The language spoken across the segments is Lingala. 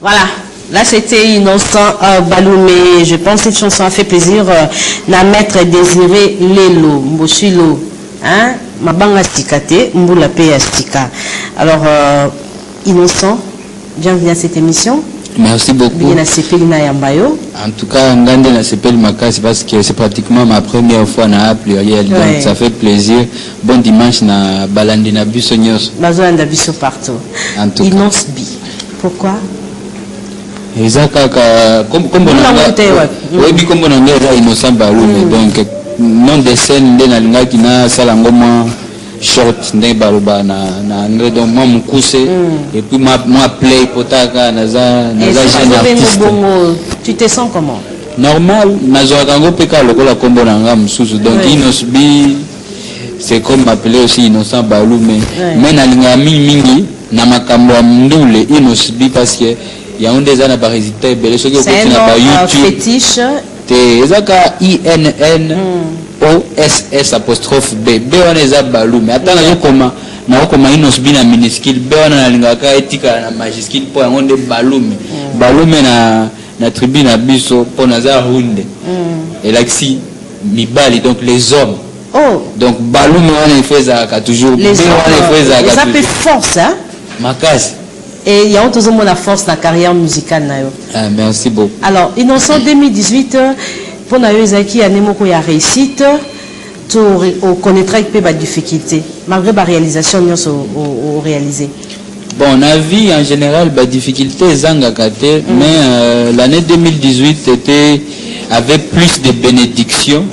Voilà, là c'était Innocent Baloumé. Je pense que cette chanson a fait plaisir na maître Désiré Lelo, Mboshilo, hein, Mabanga Stikate, Mboula Pe Stika. Alors, Innocent, bienvenue à cette émission. Merci beaucoup. En tout cas, Ngande na sepeli makasi parce que c'est pratiquement ma première fois na pluriel, donc ça fait plaisir. Bon dimanche na balandi na biso nyos. Bazolanda biso partout. En tout cas. Innocent B. Pourquoi? Ezaka comme oui comme on a Innocent Baloumé, donc nom de scène de na linga kina salangoma short ndé baluba na ngre donc moi mukuse et puis moi play potaka naza jeune artiste. Tu te sens comment? Normal, nazoka ngo peka lokola kombo nanga mususu, donc Innocent B c'est comme m'appeler aussi Innocent Baloumé, mais na linga mingi na makambo ya ndule Innocent B parce que il y a un des ans à résultat belé ce que vous continue à YouTube fétiche te ezaka INN OSS apostrophe B B on est à Baloumé attends na comment Innocent B na minuscule B on a lingaka etika na majuscule pour on de Baloumé Baloumé na tribu na biso pour naza hunde et l'axi mibali donc les hommes donc Baloumé on fait ça toujours les hommes ça peut force hein makasi. Et il y a toujours la force de la carrière musicale. Merci beaucoup. Alors, Innocent 2018, pour Nayouzaki, il y a réussite, tu connaîtras que des difficultés, malgré la réalisation au réalisé. Bon, la vie en général, la difficulté est mais l'année 2018 avait plus de bénédictions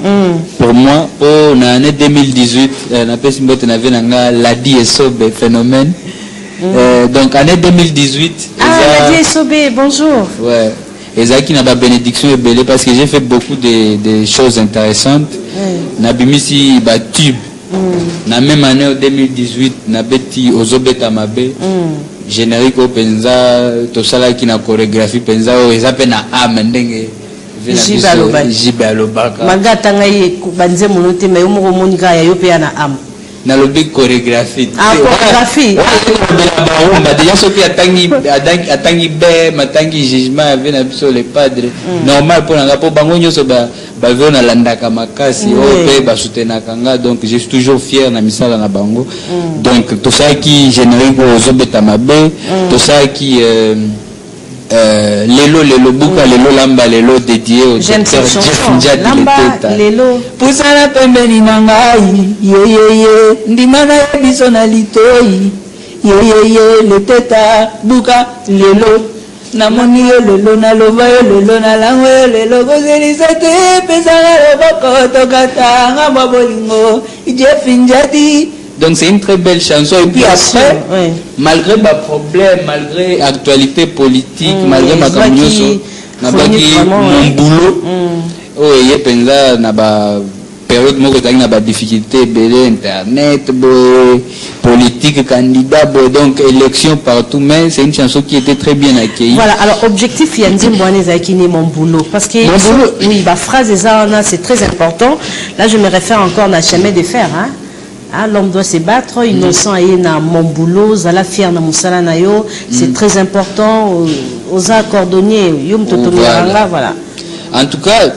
pour moi. Pour l'année 2018, on avait la DSOB phénomène. Donc année 2018 Nadia Sobé, bonjour. Ouais, Ezaki n'a pas bénédiction et belé parce que j'ai fait beaucoup de choses intéressantes. Nabimisi ba tube. Na même année 2018 na beti ozobeta mabe. Générique au penza to sala qui na chorégraphie penza o ezape na amendenge. Jibalobaka. Magata ngai banze monote mais umo monika ya yope na am. Na lobby chorégraphie. Chorégraphie. Déjà ce qui attangi be matangi jugement avec na biso les padres. Normal pour nga po bango nyoso ba na landaka makasi o pe ba soutenaka nga, donc je suis toujours fier na misala na bango. Donc tout ça qui générique ozobeta mabe, tout ça qui Lelo buka lelo lamba lelo dédié au docteur Jeff Njadi lelo pusana pembeni nangai ye ndimana biso na litoi ye le teta buka lelo namoni lelo na loba lelo na lango lelo gozelisa te pesana loboko tokata ngamba bolingo Jeff Njadi. Donc c'est une très belle chanson. Et puis après, malgré ma problème, malgré l'actualité politique, malgré ma communauté, mon boulot, il y a une période où il y a des difficultés, internet, politique, candidat, donc élection partout, mais c'est une chanson qui était très bien accueillie. Voilà, alors objectif, il y a mon boulot. Parce que oui, ma phrase, c'est très important. Là, je me réfère encore à chemin de fer, hein. L'homme doit se battre, Innocent est dans mon boulot, Zala fier dans Moussala Nayo, c'est très important, aux cordonniers, voilà. En tout cas,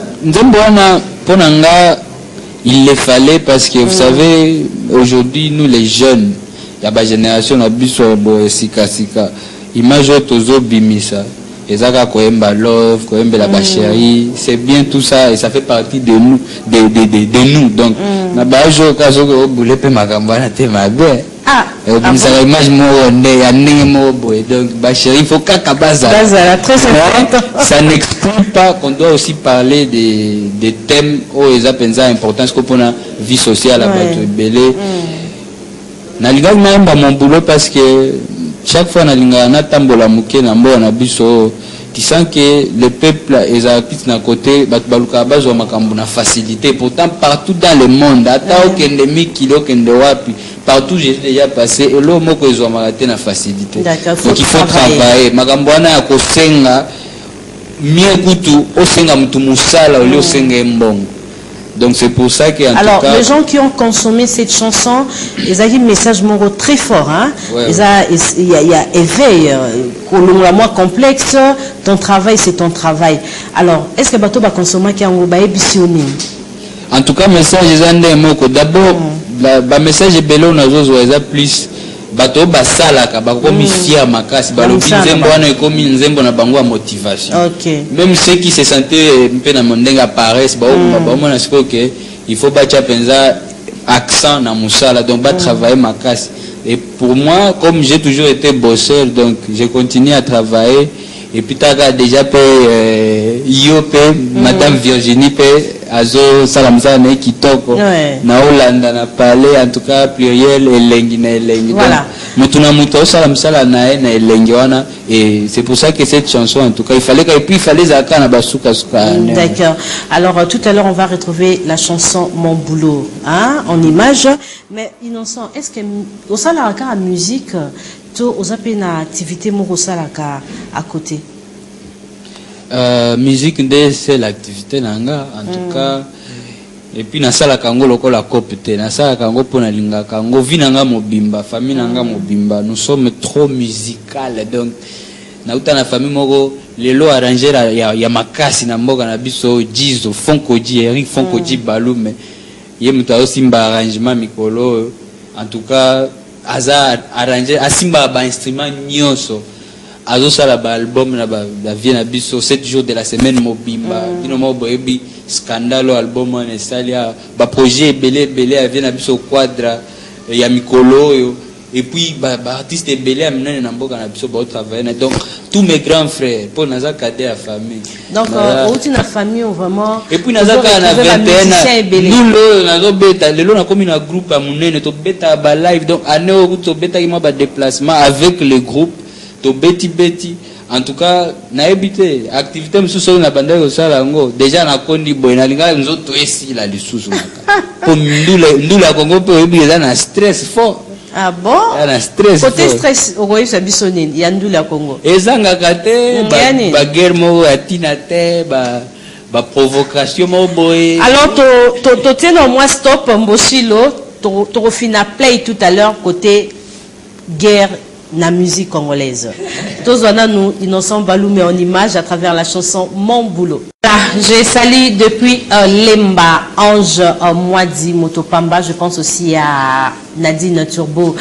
il le fallait parce que vous savez, aujourd'hui, nous les jeunes, il y a une génération qui a image Tozo Bimisa. Ezaka Koemba Love, Koemba la Bachérie, c'est bien tout ça et ça fait partie de nous, de nous. Donc, na bajo kazo ko boule pe makambana te mabe. Ça image mo ne ya ndenge mo boy. Donc Bachérie faut kaka bazala. Bazala très important. Ça n'exclut pas qu'on doit aussi parler des thèmes où ils appellent importance qu'on a vie sociale à battre belé. Na linga na mon boulot parce que chaque fois na linga na tambola muke na mbo na biso tu sens que le peuple est artiste d'un côté baluka bazo makambo na facilité, pourtant partout dans le monde ata okende mikilo kende wapi partout j'ai déjà passé et lo moko ezo maraté na facilité. Donc il faut travailler makambo na ya kosenga mie kutu osenga mtu musala oli osenga mbongo Donc c'est pour ça que alors tout cas, les gens qui ont consommé cette chanson, ils ont dit un message moro très fort, hein. Il y a éveil, moi complexe, ton travail c'est ton travail. Alors est-ce que bateau va consommer qui a un ébitionné? En tout cas message ils d'abord le message est bello nazo plus bato basalaka bakomi fier makasi balobi nzembo wana ekomi nzembo na bango ya motivation. Même ceux qui se sentaient un peu na mondenga paresse ba mona siko que il faut bacha penza accent na musala donc ba travailler makasi. Et pour moi comme j'ai toujours été bosseur donc je continue à travailler et puis t'as déjà IOP madame Virginie azo salamzane kitoko na Hollande na parler en tout cas pluriel elengi na elengi voilà mutuna muto salamsala na elengi wana et c'est pour ça que cette chanson en tout cas il fallait zaka na basuka suka. D'accord. Alors tout à l'heure on va retrouver la chanson Mon boulot hein en image mais innocent est-ce que au salaka à musique to aux apena activité mo salaka à côté? Musique c'est l'activité nanga en tout cas et puis na sala kango lokola kopete na sala kango pona linga kango vinanga mobimba famille nanga mobimba nous sommes trop musical donc na uta na famille moko lelo arranger ya makasi na mboka na biso jizo fonkoji Eric fonkoji balume ye muta osimba arrangement mikolo en tout cas aza arranger asimba ba instrument nyonso azo sala ba album na ba vie na biso 7 jours de la semaine mobimba bino mo boyebi scandalo album na salia ba projet belé a vie na biso quadra ya mikolo yo et puis ba artiste belé amena na mboka na biso ba travailler donc tous mes grands frères pour naza cadet à famille donc au na famille vraiment et puis naza ka na 21 nulo nazo beta lelo na komi na groupe a munene to beta ba live donc année au to beta ki ma ba déplacement avec le groupe to beti en tout cas na habité activité msusu na banda yo sala ngo déjà na kondi boy na linga nzoto esi la lisusu naka pour ndula Congo pe obi na stress fort. Ah bon? Na stress côté stress au royaume sabisonine ya ndula Congo ezanga kate ba guerre mo atina te ba provocation mo boy. Alors to tena moi stop mbosilo to fina play tout à l'heure côté guerre la musique congolaise. Tous nous innocents Baloumé en image à travers la chanson Mon boulot. Je salue depuis Lemba, Ange Mwadi Motopamba. Je pense aussi à Nadine Turbo,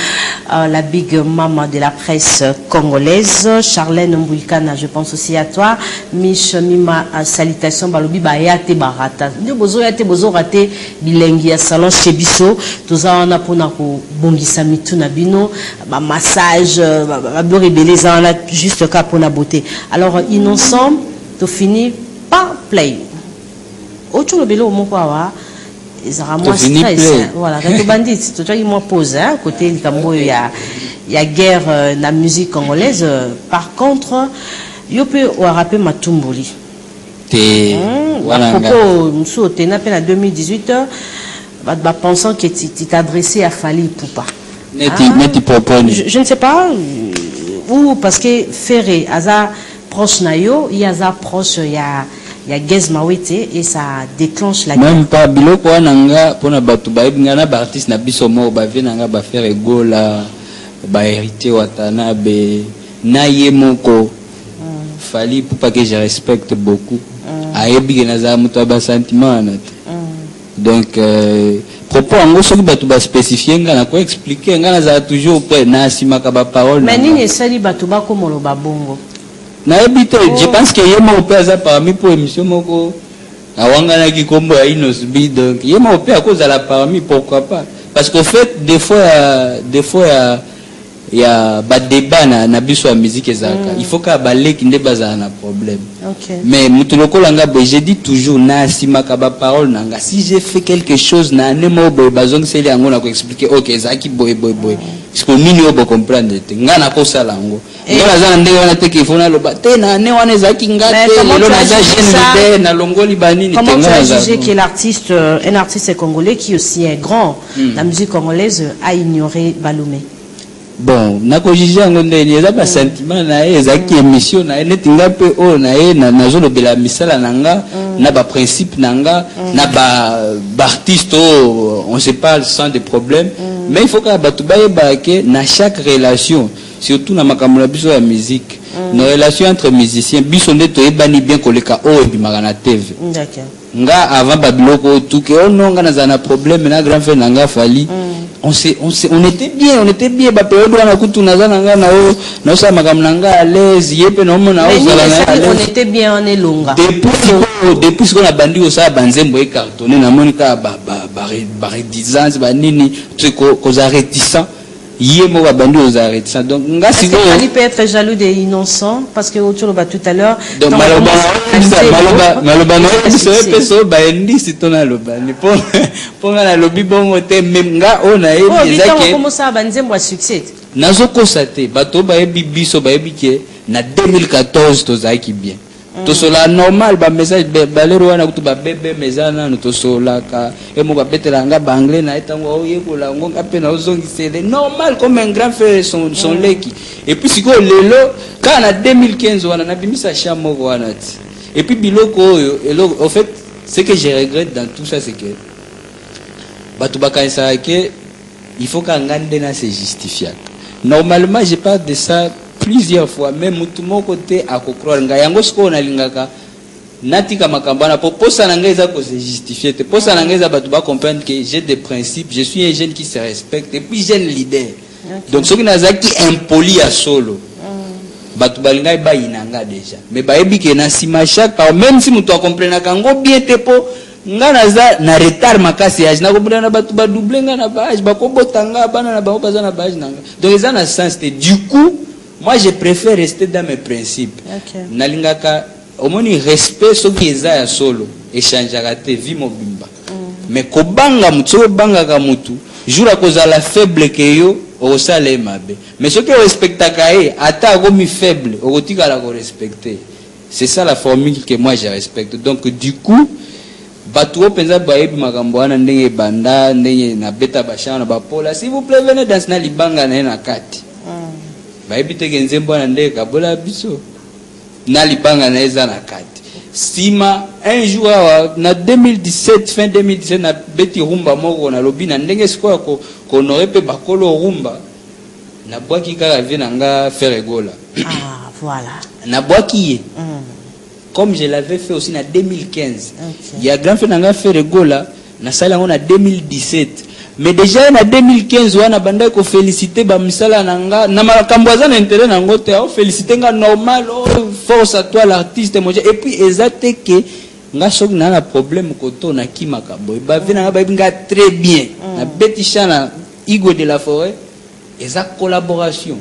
la big maman de la presse congolaise. Charlène Mbouikana, je pense aussi à toi. Mich Mima, salutations Balobi Bayate Barata. Nous bozo yate bozo raté bilengi à salon chez Bisso. Tous on a pour nako bongisa mitu nabino, ba massage, ba rébellé ça là juste cas pour la beauté. Alors innocent, tu finis par play. Autre le bélo mon quoi ils aura moins stress. Voilà, quand tu bandit, tu vois il moins pose hein côté le Cambo il y a guerre la musique congolaise. Par contre, yo peut rapper Matumbuli. Voilà. Propos nous tena peine en 2018 bah pensant que tu t'adressais à Fali Poupa. Je ne sais pas ou parce que Ferré Aza proche nayo, il y a Aza proche il y a Gez Mawete et ça déclenche la guerre. Même pas biloko nanga pona batu ba ngana ba artiste na biso mo ba venanga ba faire egola ba hérité watana be naye moko Fali Poupa que je respecte beaucoup. Ayebi naza muto ba sentiment na. Donc propos ngo soki batu ba spécifier ngana ko expliquer ngana za toujours près na simaka ba parole. Mais nini sali batu ba ko molo ba bongo. Na ebite je pense que yema opeza parmi pour émission moko awangana ki kombo ya Inosbi donc yema opé cause à la parmi pourquoi pas parce qu'au fait des fois il y a ba débat na biso ya musique ezaka il faut ka baleki nde baza na problème. Mais mutuloko langa be je dis toujours na simaka ba parole nanga si j'ai fait quelque chose na nemo boy bazong seli yango na ko expliquer OK zaki boy parce que nini obo comprendre te ngana ko sala ngo ngana za ndenge wana te ki fona lo ba te na ne wana zaki ngate lo na za jeune na longoli banini te ngana za. Comment tu as jugé que l'artiste un artiste congolais qui aussi est grand la musique congolaise a ignoré Baloumé? Bon, nako jiji yango ndeni eza ba sentiment na ye ezaki émission na ye netinga pe o na ye na zolo bela misala nanga na ba principe nanga na ba artiste on se parle sans des problèmes mais il faut que batu bayeba ke na chaque relation surtout na makambo na biso ya musique nos relations entre musiciens biso nde toyebani bien koleka o ebimaka na TV d'accord nga avant babiloko tout que non nga na problème na grand frère nanga fali on était bien ba période wana kutu nazana nga na sa makambo nanga à l'aise yepe na mona on était bien on est longa depuis qu'on a bandi au ça banzembo et cartonné na monika ba réticence ba nini truc qu'on a réticent yemo ba bandi aux réticents donc nga si il peut être jaloux des innocents parce que autour ba tout à l'heure donc maloba c'est peso ba ndi si tona loba ni pour na lobi bongo te même nga ona e bizaki oh comment ça banzembo a succès nazo constater bato ba ebi biso ba ebi ke na 2014 tozaki bien tosola normal ba message balero wana kutu ba bebe mezana no tosola ka emo ba betela nga ba anglais na etango oyekola ngonga pe na ozongisele normal comme un grand frère son leki et puis siko lelo quand na 2015 wana na bimisa chamo wana ti et puis biloko oyo en fait ce que je regrette dans tout ça c'est que batu bakanisa ke il faut qu'angande na se justifier normalement je parle de ça plusieurs fois même tout mon côté à croire nga yango siko na lingaka natika makambana pour posa na ngeza ko se justifier te posa na ngeza batu ba comprendre que j'ai des principes je suis un jeune qui se respecte et puis jeune leader donc ce qui nazaki impoli à solo batu balinga ba inanga déjà mais ba ebike na sima chaque par même si muto comprendre kango bien te po nga naza na retard makasi age na ko na batu ba doubler nga na ba age ba ko botanga bana na ba baza na ba age nanga donc ça na sens du coup moi je préfère rester dans mes principes nalingaka au moins respect ce qui est ya solo échange à te vie mobimba mais ko banga muto banga ka mutu jour à cause la faible que yo au sale mabe mais ce que respecta kae ata ko mi faible au tika la ko respecter c'est ça la formule que moi je respecte donc du coup batu openza baebi makambo wana ndenge banda ndenge na beta bashana bapola s'il vous plaît venez dans na libanga na kati baebi te genzembo na ndenge kabola biso na libanga na eza na kati sima un jour na 2017 fin 2017 na beti rumba moko na lobi na ndenge sikoya ko honore pe bakolo rumba na bwaki kaka vie nanga Ferregola voilà na bwaki ye comme je l'avais fait aussi en 2015 il y a grand fait nanga Ferregola na sala on a 2017 mais déjà en 2015 wana banda ko féliciter ba misala nanga na makambo za na intérêt nango te o féliciter nga normal force à toi l'artiste moi et puis exacte que nga sok na problème ko to na ki makambo ba vina nga ba binga très bien na beti chana Igo de la Forêt eza collaboration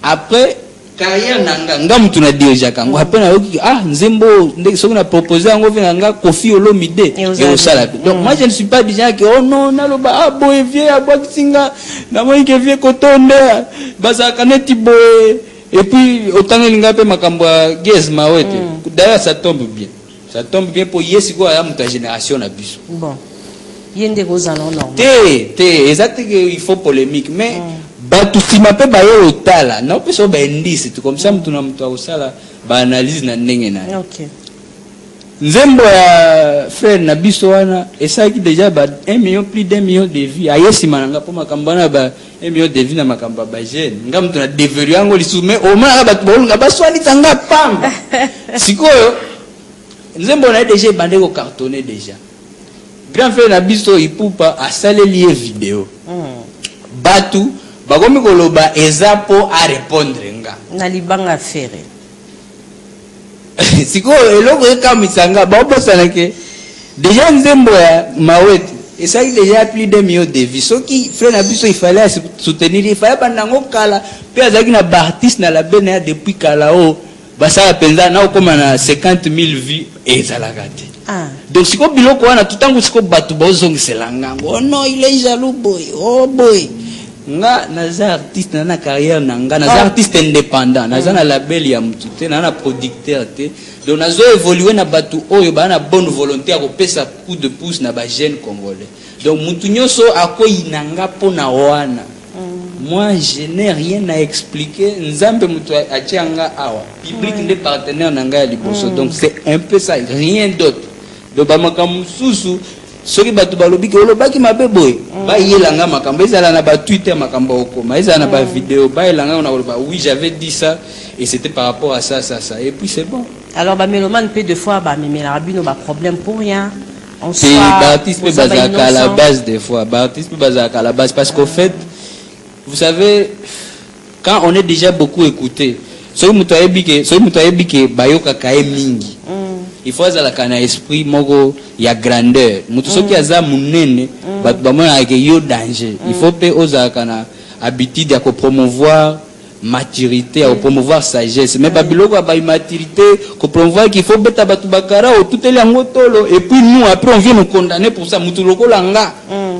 après carrière nanga nga mutu na dirija kango apena yoki nzembo ndeki soki na proposer ngo vina nga Kofi Olomide et au sala donc moi je ne suis pas déjà que oh non na loba boy vieux abokisinga na moi que vieux kotonde baza kaneti boy et puis autant linga pe makambo gez mawete d'ailleurs ça tombe bien pour yesi ko ya muta génération na biso bon yende kozana non te exact que il faut polémique mais batu sima pe bayo otala na peso ba indice tout comme ça mtu na mtu ausala ba analyse na ndenge na OK nzembo ya frère na biso wana esaki déjà ba 1 million plus d'1 million de vues ayesi mananga po makambana ba 1 million de vues na makamba ba jeune nga mtu na devery yango lisume o mana ba bolunga ba swali tanga pamba sikoyo nzembo na déjà bandeko cartonné déjà grand frère na biso ipupa asale lié vidéo batu bakomi koloba ezapo a répondre nga na libanga fere siko eloko ekamisanga baobosana ke déjà nzembo ya mawete esaki déjà plus de millions de vies soki frère na biso il fallait soutenir il fallait bandango kala pe azaki na artiste na la bene depuis kala o basala penza na okoma na 50 000 vues ezalaka te donc siko biloko wana tutango siko batu bozongisela ngango oh non il est jaloux boy oh boy nga naza artiste na carrière nanga naza artiste indépendant naza na label ya mutu te na producteur te donc nazo évoluer na batu oyo ba na bonne volonté ko pesa coup de pouce na ba jeune congolais donc mutu nyoso akoyi nanga pona wana moi je n'ai rien à expliquer nzambe mutu atianga awa public nde partenaire nanga ya liboso donc c'est un peu ça rien d'autre donc bamakambo susu soki bato balobi ke olobaki mabe boye bayelanga makambo ezala na ba Twitter makambo okoma ezala na ba vidéo bayelanga on a oui j'avais dit ça et c'était par rapport à ça et puis c'est bon. Alors ba mélomane peut deux fois ba memela bino ba problème pour rien. On soit artiste peut bazaka à la base des fois artiste peut bazaka à la base parce qu'au fait vous savez quand on est déjà beaucoup écouté soki muto ayebi ke bayoka kae mingi il faut azala kana esprit moko ya grandeur mutu soki aza munene bato bamona ke yo danger il faut pe ozala kana habitude ya ko promouvoir maturité à promouvoir sagesse mais babiloko ba immaturité ko promouvoir qu'il faut beta batu bakara o tout elango tolo et puis nous après on vient nous condamner pour ça mutu lokola nga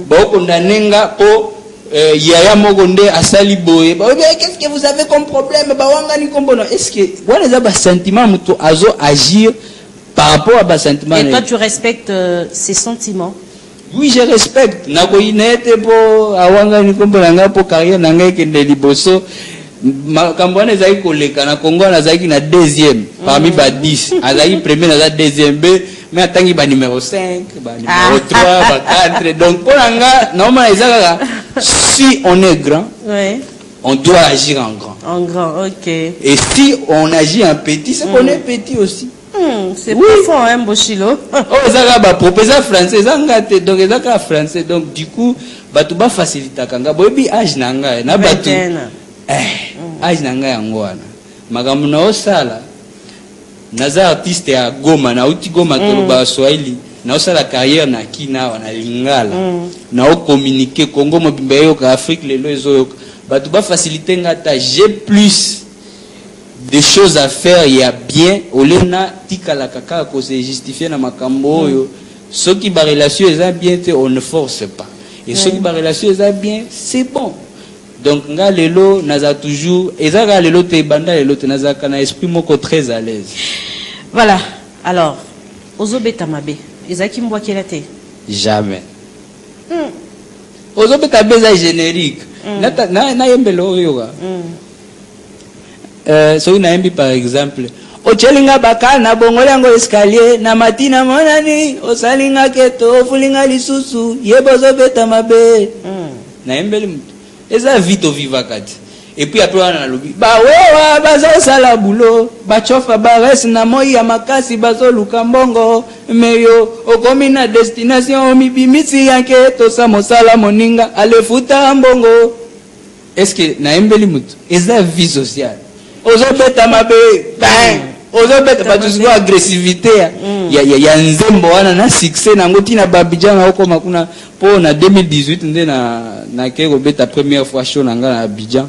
ba condamner nga po yaya moko nde asali boye ba qu'est-ce que vous avez comme problème ba wanga ni kombono est-ce que voilà ça ba sentiment mutu azo agir par rapport à bas sentiments. Et toi tu respectes ses sentiments? Oui, je respecte. Nako inete po awanga ni kombono nga po carrière nanga kende liboso Makambouane Zaki koleka na Congo na Zaki na deuxième parmi ba 10 azaki premier na deuxième B mais atangi ba numéro 5 ba numéro 3 ba 4 donc pour nga normalement ezaka si on est grand on doit agir en grand OK et si on agit en petit c'est qu'on est petit aussi c'est profond hein Boshilo oh ezaka ba proposal français ezanga te donc ezaka français donc du coup batu ba faciliter kanga boyebi âge nanga na batu âge nanga yango wana makambo na osala naza artiste ya Goma na uti Goma toloba Swahili na osala carrière na kina wana lingala na o communiquer Congo mobimba yo ka Afrique lelo ezo batu ba faciliter ngata j'ai plus de choses à faire il y a bien olena tikala kaka ko se justifier na makambo yo soki ba relation eza bien te on ne force pas et soki ba relation eza bien c'est bon. Donc nga lelo naza toujours ezaka lelo te banda lelo te naza kana esprit moko très à l'aise. Voilà. Alors ozobeta mabe ezaki mbwa kelate jamais. Ozobeta beza générique. Na yembelo yoga. So na yembi par exemple ochelinga bakana bongola ngo escalier na matina monani osalinga keto fulinga lisusu yebozo beta mabe. Na yembeli eza vite au vivakati et puis après on a lobi ba wewa bazo sala boulot ba chofa ba res na moi ya makasi bazo luka mbongo meyo okomi na destination mibimisi yake to sa mosala moninga alefuta mbongo est-ce que na embeli mutu eza vie sociale ozo beta mabe bang ozo beta ba tuzo agressivité ya nzembo wana na succès na ngoti na Babidjan na okoma kuna po na 2018 nde na keko beta première fois show na nga na Abidjan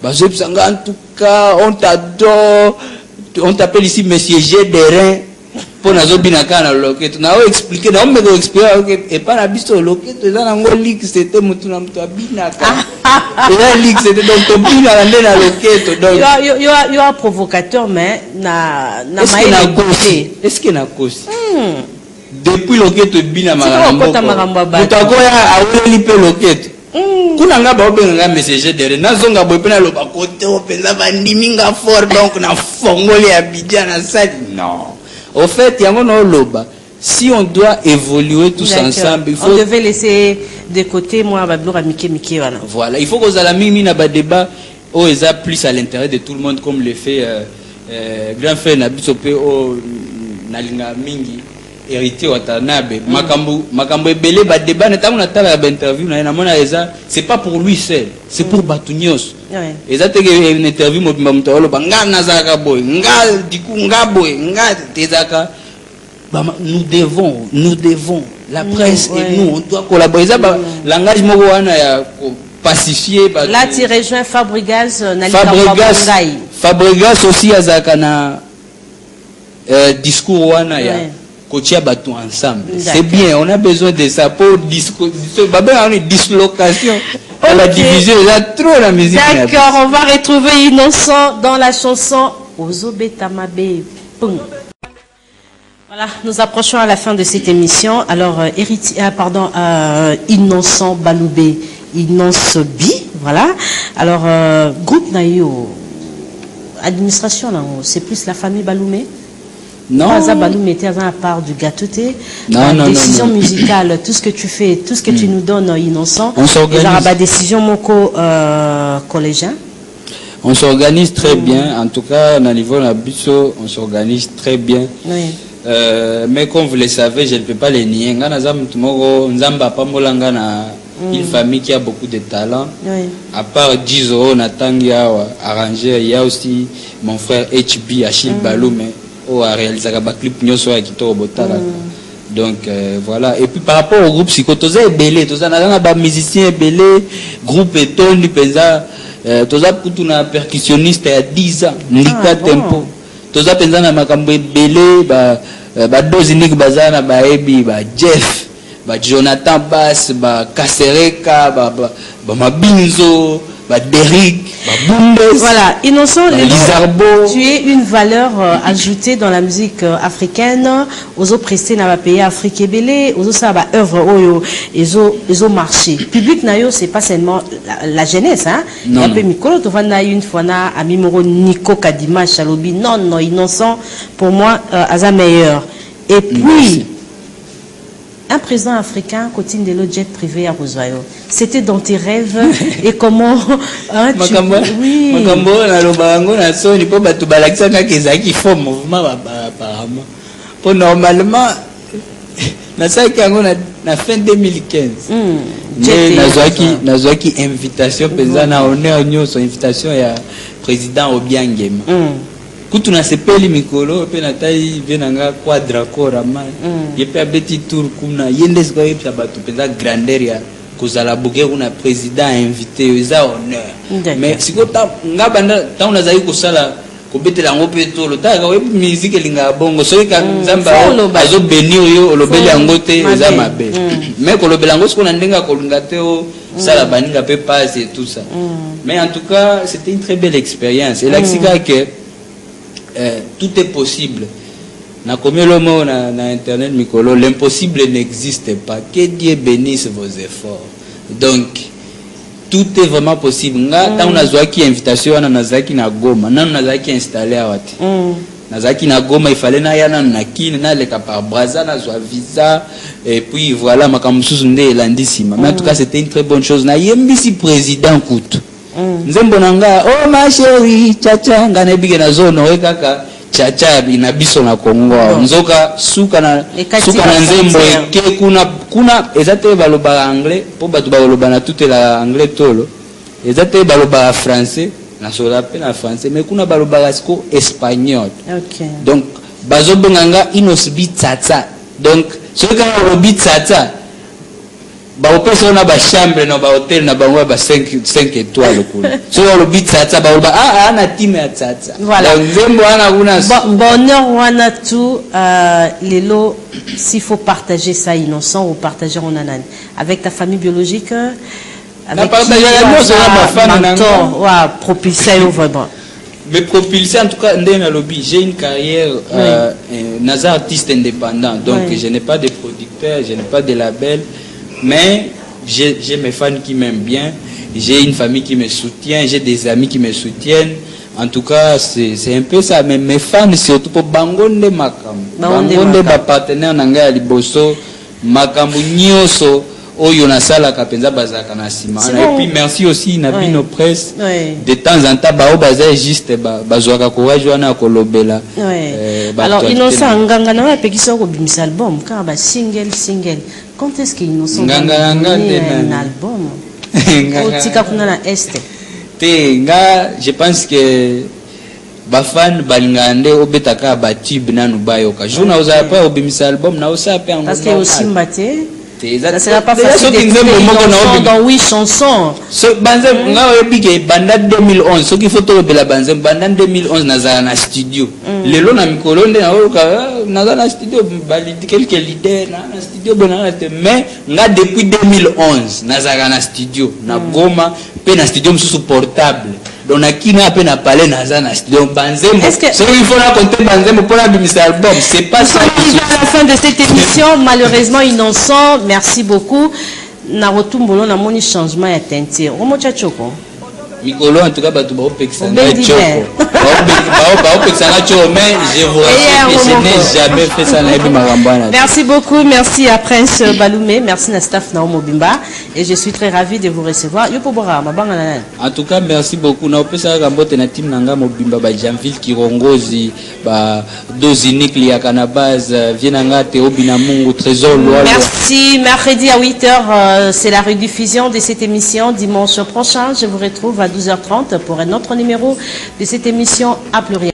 bazo pisanga en tout cas on t'adore on t'appelle ici monsieur G Derin po nazo binaka na loketo na o expliquer na o me expliquer et pas na biso loketo za na ngo leak c'était mutu na mutu abinaka et la leak c'était donc to bina nde na loketo donc yo a provocateur mais na maïla côté est-ce que na kosi depuis loketo bina marambo mutakoya aweli pe loketo kuna nga ba obenga message dere nazonga boyepena loba kote openza bandiminga fort donc na fongoli ya Abidjan na sali non au fait yango no loba si on doit évoluer tous ensemble il faut on devait laisser de côté moi bablo mike wana voilà il faut que la mimi na ba débat o eza plus à l'intérêt de tout le monde comme le fait grand frère na biso pe o nalinga mingi héritier watanabe makambo ebele ba débat na tango na tala ba interview na mona eza c'est pas pour lui seul c'est pour batunios eza teke une interview mobimba mutolo banga nazaka boy nga diku nga boy nga tezaka nous devons la presse et nous on doit collaborer eza langage moko wana ya pacifier là tu rejoins Fabregas aussi azaka na discours wana ya kotia batu ensemble c'est bien on a besoin de ça pour dislocation la division il y a trop la musique d'accord on va retrouver Innocent dans la chanson Ozobeta Mabe. Voilà, nous approchons à la fin de cette émission. Alors Innocent Baloubé Innocent Bi, voilà. Alors groupe Nayo administration là c'est plus la famille Baloumé. Non. Balou mettait à part du gâteau. Non, décision musicale, tout ce que tu fais, tout ce que tu nous donnes, innocent. On s'organise. La décision moko collégien. On s'organise très bien. En tout cas, au niveau de la Bisso, on s'organise très bien. Oui. Mais comme vous le savez, je ne peux pas les nier. Une famille qui a beaucoup de talent. Oui. À part 10 euros, Natangia arrangé, il y a aussi mon frère HB, Achille Balou, mais a réalisé un clip donc voilà. Et puis par rapport au groupe Psycho, tous les belés, tous les musiciens belés, groupe et Tony Penza, tous les percussionnistes il y a 10 ans, Nika Tempo, tous les Penza makambo belé, Dozinique Bazana, Ebi, Jeff, Jonathan Bass, Kasereka, Mabinzo, Derrick, Bundes. Voilà, Innocent, Lizarbo. tu es une valeur ajoutée dans la musique africaine. Ozo presté na pays Afrique belé, ozo ça ba œuvre oyo, ezo marché. Public nayo c'est pas seulement la jeunesse hein. Il y a peu mikolo to vana une fois na amimoro Nico Kadima Chalobi. Non, Innocent pour moi aza meilleur. Et puis un président africain continue de l'autre jet privé à Rosario. C'était dans tes rêves et comment hein, tu... Oui. Normalement, na fin 2015. Nazwaki invitation pesana honneur nyoso invitation ya président Obiangema. Kutu na sepeli mikolo pe na tai venanga quadra mal yepe abeti tour kuna yendes ko yepe batu penza grandeur ya kozala buke kuna président invité eza honneur mais sikota ngabanda ta unazai kusala kobetela ngope tolo ta ka yepe musique linga bongo so ka nzamba azo benir yo olobeli yangote eza mabe mais kolobela ngo sikona ndenga kolinga te o sala baninga pe passe et tout ça mais en tout cas c'était une très belle expérience et là que tout est possible. Na internet mikolo, l'impossible n'existe pas. Que Dieu bénisse vos efforts. Donc tout est vraiment possible. Nga ta unazwaki invitation na nazaki na Goma, na nazaki installé awati. Nazaki na Goma, il fallait na yana na kine na leka par Braza na zwa visa et puis voilà makamsusu nde landisima. Mais en tout cas c'était une très bonne chose. Na yembisi président Kutu. Nzembo nanga oh ma chérie chacha ngane bige na zone kaka chacha inabiso na Kongo nzoka suka na nzembo ke kuna ezate baloba anglais po batu baloba na toute la anglais tolo ezate baloba français na sola pe na français mais kuna baloba siko espagnol. Okay. Donc bazobenganga inosbi tsatsa donc ce que robi tsatsa ba opesa na ba chambre na ba hotel na ba 5 étoiles kule so le bit tata ba na team ya tata voilà nzembo ana kuna bonheur wana tout lelo s'il faut partager ça innocent ou partager on anane avec ta famille biologique avec partager ma famille wa propulser vraiment mais propulser en tout cas ndena lobby j'ai une carrière naza artiste indépendant donc je n'ai pas de producteur je n'ai pas de label. Mais j'ai mes fans qui m'aiment bien, j'ai une famille qui me soutient, j'ai des amis qui me soutiennent. En tout cas, c'est un peu ça. Mais mes fans, surtout pour Bangonde Makam. Bangonde ba partenaire nanga liboso Makambu nyoso oyo nasala kapenza bazaka na sima. Et puis merci aussi Nabino Presse. De temps en temps ba baza juste bazwaka courage wana kolobela. Alors Innocent nganga na wa pekisa ko bimisa album car ba single. Quand est-ce qu'ils nous sont un album Otika kuna na este je pense que bafan balingande obetaka batube nanu bayoka jouna oza pa obimisa album na osa pe parce que aussi mbate ça sera pas facile dans 8 chansons banze nga oyebike banda 2011 soki photo bela banze banda 2011 nazala na studio lelo na mikolo nde nazala na studio bali quelques leaders na studio bonana te mais nga depuis 2011 nazala na studio na Goma pe na studio msusu portable donc na kina pe na parler nazala na studio banzembo so il faut raconter banzembo pour la bimisa album c'est pas ça. À la fin de cette émission malheureusement Innocent merci beaucoup na rotumbolo na moni changement ya teinture omo chachoko Mikolo, en tout cas, tu vas pexer mais je vous rassure que je n'ai jamais fait ça. Merci beaucoup, merci à Prince Baloumé, merci à staff Naomo Bimba, et je suis très ravi de vous recevoir. En tout cas, merci beaucoup. Nous avons team Nanga Mobimba, Janville Kirongozi, Dozinic Liakanabaz, Vienanga Théo Binamungu, Trésor Loire. Merci. Mercredi à 8h, c'est la rediffusion de cette émission. Dimanche prochain, je vous retrouve à 12h30 pour un autre numéro de cette émission à pluriel.